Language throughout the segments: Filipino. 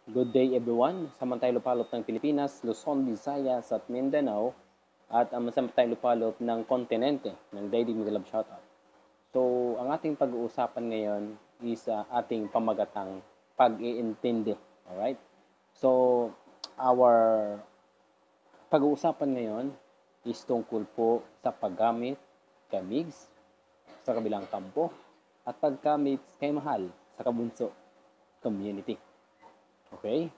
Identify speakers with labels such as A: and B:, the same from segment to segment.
A: Good day everyone. Samantay lupalop ng Pilipinas, Luzon, Visayas at Mindanao at ang samantay lupalop ng kontinente ng Daily Migalab Shoutout. So, ang ating pag-uusapan ngayon is ating pamagatang pag-iintindi. Alright? So, our pag-uusapan ngayon is tungkol po sa paggamit kay Migs sa kabilang kampo at paggamit kay Mahal sa kabunso community. Okay?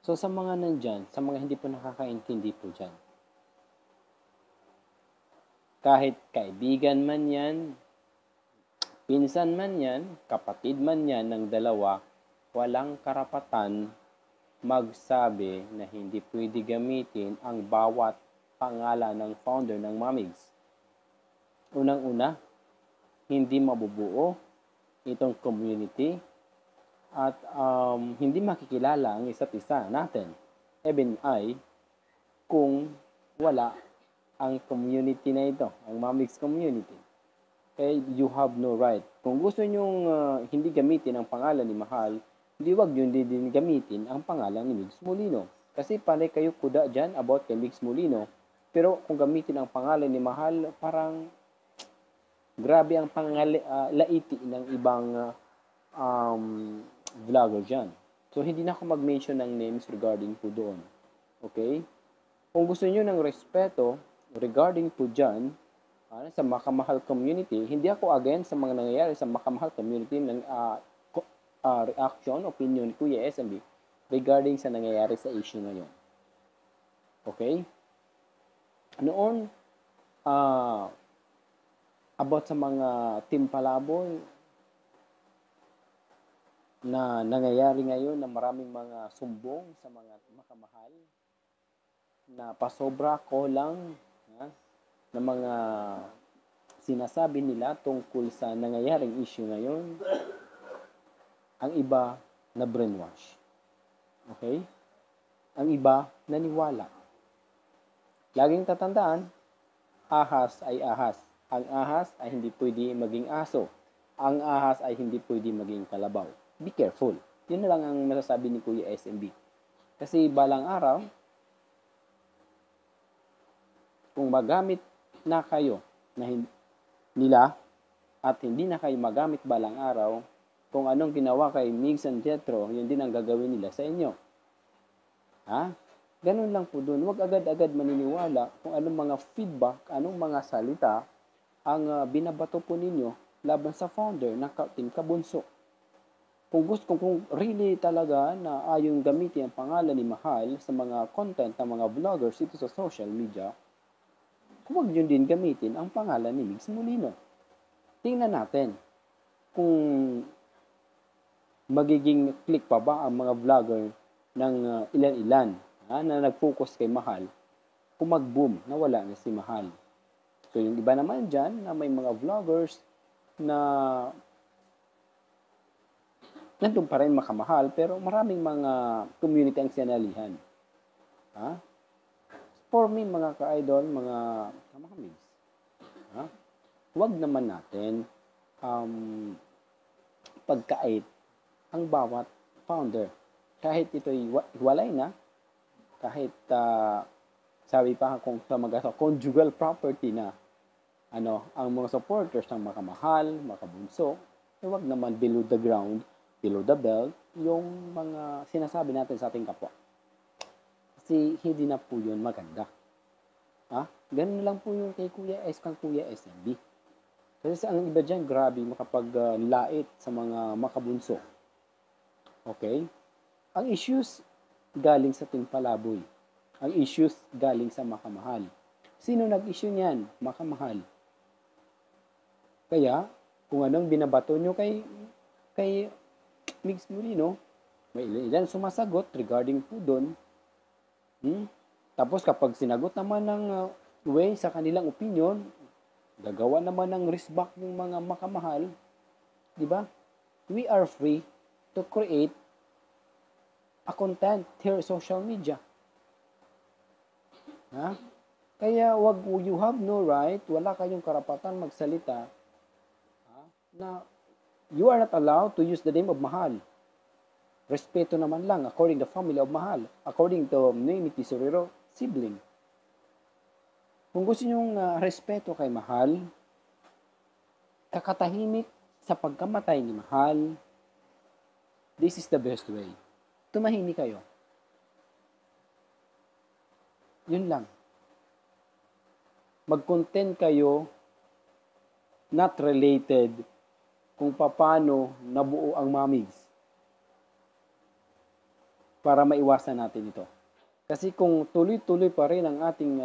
A: So, sa mga nandyan, sa mga hindi po nakakaintindi po dyan, kahit kaibigan man yan, pinsan man yan, kapatid man yan ng dalawa, walang karapatan magsabi na hindi pwede gamitin ang bawat pangalan ng founder ng Mamigs. Unang-una, hindi mabubuo itong community at hindi makikilala ang isa't isa natin. Even I, kung wala ang community na ito, ang Mamigs community. Okay, you have no right. Kung gusto nyong hindi gamitin ang pangalan ni Mahal, hindi wag nyo din gamitin ang pangalan ni Migs Molino. Kasi panay kayo kuda dyan about kay Migs Molino. Pero kung gamitin ang pangalan ni Mahal, parang grabe ang laiti ng ibang vlogger dyan. So, hindi na ako mag-mention ng names regarding po doon. Okay? Kung gusto niyo ng respeto regarding po dyan, sa Makamahal community, hindi ako against sa mga nangyayari sa Makamahal community ng reaction, opinion ni Kuya SMB regarding sa nangyayari sa issue ngayon. Okay? Noon, about sa mga Team Palaboy, na nangyayari ngayon na maraming mga sumbong sa mga makamahal na pasobra ko lang na mga sinasabi nila tungkol sa nangyayaring issue ngayon, ang iba na brainwash. Okay? Ang iba naniwala. Laging tatandaan, ahas ay ahas. Ang ahas ay hindi pwede maging aso. Ang ahas ay hindi pwede maging kalabaw. Be careful. Yun na lang ang masasabi ni Kuya SMB. Kasi balang araw, kung magamit na kayo na nila at hindi na kayo magamit balang araw, kung anong ginawa kay Migs and Jetro, yun din ang gagawin nila sa inyo. Ha? Ganun lang po dun. Huwag agad-agad maniniwala kung anong mga feedback, anong mga salita ang binabato po ninyo laban sa founder ng Team Kabunso. Kung really talaga na ayong gamitin ang pangalan ni Mahal sa mga content ng mga vloggers dito sa social media, huwag nyo din gamitin ang pangalan ni Migs Molino. Tingnan natin kung magiging click pa ba ang mga vlogger ng ilan-ilan na nag-focus kay Mahal kung mag-boom na wala na si Mahal. So yung iba naman dyan na may mga vloggers na nandun pa rin makamahal pero maraming mga community ang sinalihan. Ha? For me, mga ka-idol, mga kamamigs, huwag naman natin pagkait ang bawat founder. Kahit ito'y hiwalay na, kahit sabi pa kung sa mga conjugal property na ang mga supporters ng makamahal, makabunso, huwag naman below the ground, below the belt, yung mga sinasabi natin sa ating kapwa. Kasi hindi na po yun maganda. Ganun lang po yung kay Kuya S, kang Kuya SMB. Kasi ang iba dyan, grabe makapag-lait sa mga makabunso. Okay? Ang issues galing sa Team Palaboy. Ang issues galing sa makamahal. Sino nag-issue niyan? Makamahal. Kaya, kung anong binabato nyo kay Migs Molino, may ilan sumasagot regarding po doon. Tapos kapag sinagot naman ng way sa kanilang opinion, gagawa naman ng resback yung mga makamahal, di ba? We are free to create a content here sa social media. Kaya you have no right, wala kayong karapatan magsalita na you are not allowed to use the name of Mahal. Respeto naman lang according to family of Mahal, according to Noemi Tesorero, sibling. Kung gusto nyong respeto kay Mahal, kakatahimik sa pagkamatay ni Mahal, this is the best way. Tumahimik kayo. Yun lang. Mag-content kayo, not related, kung paano nabuo ang mamigs. Para maiwasan natin ito. Kasi kung tuloy-tuloy pa rin ang ating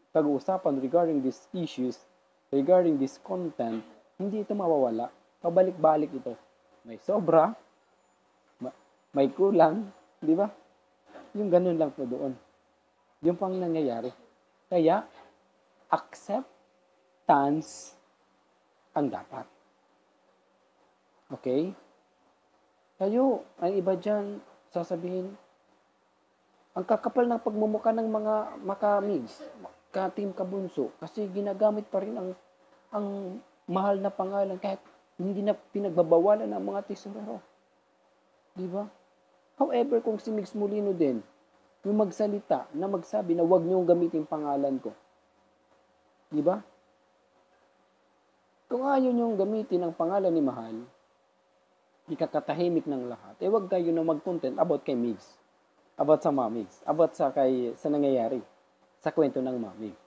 A: pag-uusapan regarding these issues, regarding this content, hindi ito mawawala. Pabalik-balik ito. May sobra, may kulang, di ba? Yung ganun lang po doon. Yung pang nangyayari. Kaya, acceptance ang dapat. Okay? Kayo, ang iba dyan, sasabihin, ang kakapal ng pagmumukha ng mga makamigs, ka-team kabunso, kasi ginagamit pa rin ang mahal na pangalan kahit hindi na pinagbabawalan ng mga tesorero. Di ba? However, kung si Migs Molino din, yung magsalita na magsabi na huwag niyong gamitin pangalan ko. Di ba? Kung ayaw niyong gamitin ang pangalan ni Mahal, ikakatahimik ng lahat, huwag kayo na mag-content about kay Migs. About sa Mamigs. About sa nangyayari. Sa kwento ng Mamigs.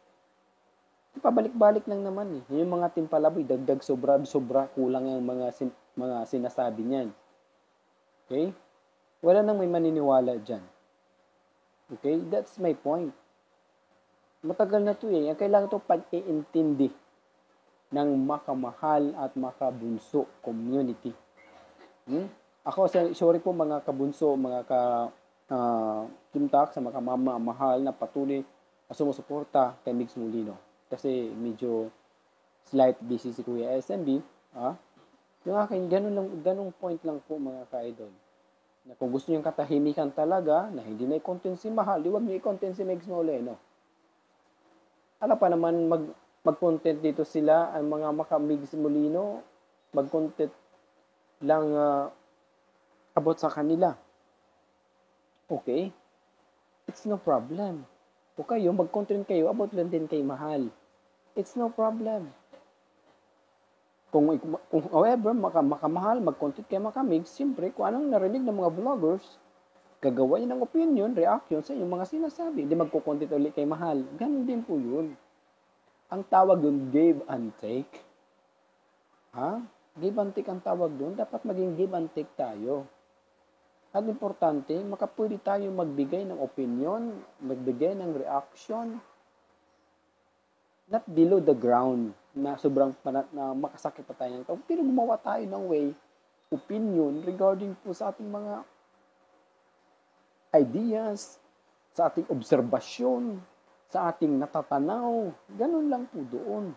A: Pabalik-balik lang naman eh. Yung mga timpalaboy, dagdag sobra, kulang yung mga sinasabi niyan. Okay? Wala nang may maniniwala dyan. Okay? That's my point. Matagal na to eh. Ang kailangan to pag-iintindi ng makamahal at makabunso community. Ako, sorry po mga kabunso, mga Kimtak, sa mga mahal na patuloy na sumusuporta kay Migs Molino. Kasi medyo slight busy si Kuya SMB. Yung akin, ganung point lang po mga ka-idol. Na kung gusto niyong katahimikan talaga, na hindi na i-content si Mahal, huwag niyo i-content si Migs Molino. Alam pa naman mag-content dito sila, ang mga maka-Migs Molino, mag-content lang about sa kanila. Okay? It's no problem. O kayo, mag-content kayo about lang din kay Mahal. It's no problem. Kung however, makamahal, mag-content kay Makamigs, siyempre, kung anong narinig ng mga vloggers, gagawa niya ng opinion, reaction sa inyong mga sinasabi. Hindi magko-content ulit kay Mahal. Ganun din po yun. Ang tawag doon, give and take. Give and take ang tawag doon. Dapat maging give and take tayo. At importante, makapwede tayo magbigay ng opinion, magbigay ng reaction, not below the ground, na sobrang na makasakit pa tayo ng tao. Pero gumawa tayo ng way, opinion regarding po sa ating mga ideas, sa ating obserbasyon, sa ating natatanaw. Ganun lang po doon.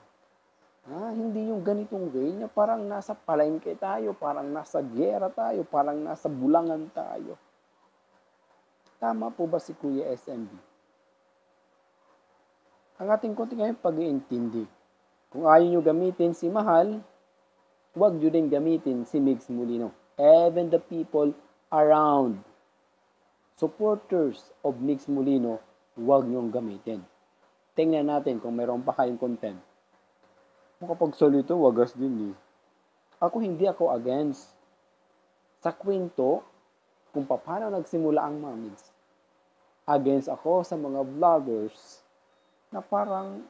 A: Hindi yung ganitong way na parang nasa palengke tayo, parang nasa gera tayo, parang nasa bulangan tayo. Tama po ba si Kuya SMB? Ang ating konti ngayon pag-iintindi. Kung ayaw nyo gamitin si Mahal, huwag nyo din gamitin si Migs Molino. Even the people around, supporters of Migs Molino, huwag nyong gamitin. Tingnan natin kung mayroon pa kayong content. Kapag salito, wagas din eh. Hindi ako against sa kwento kung paano nagsimula ang Mamigs. Against ako sa mga vloggers na parang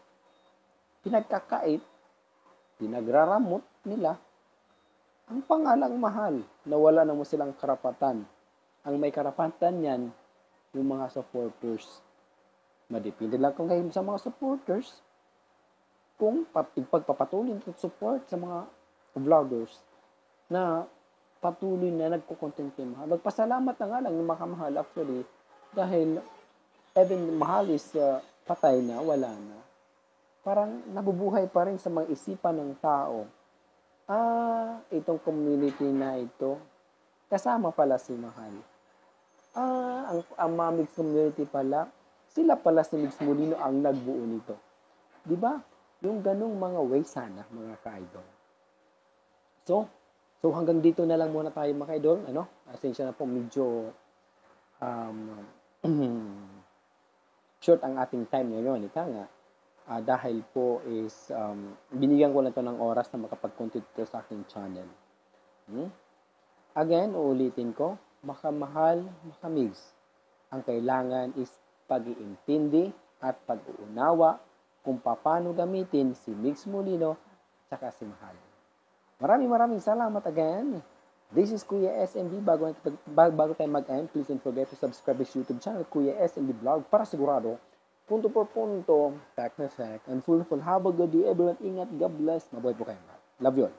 A: pinagkakait, pinagraramot nila ang pangalang Mahal na wala naman silang karapatan. Ang may karapatan yan, yung mga supporters. Madepende lang kung kayo sa mga supporters kung pagpapatuloy ng support sa mga vloggers na patuloy na nagko-content kay Mahal. Magpasalamat na nga lang ng makamahal actually dahil even Mahal is patay na, wala na. Parang nabubuhay pa rin sa mga isipan ng tao. Itong community na ito, kasama pala si Mahal. Ang Mamigs community pala, sila pala si Migs Molino ang nagbuo nito. Di ba? Yung ganong mga way sana, mga ka-idol. So So hanggang dito na lang muna tayo mga idol. Asensya na po, medyo short ang ating time ngayon. Ika nga, dahil po is binigyan ko lang to ng oras na makapag-content ko sa aking channel. Again, uulitin ko, makamahal, makamigs. Ang kailangan is pag-iintindi at pag-uunawa kung paano gamitin si Migs Molino at si Mahal. Maraming salamat again. This is Kuya SMB. Bago tayo mag-end, please don't forget to subscribe this YouTube channel, Kuya SMB Vlog, para sigurado, punto por punto, fact na fact, and full. Have a good day, everyone. Ingat, God bless. Mabuhay po kayo. Love you all.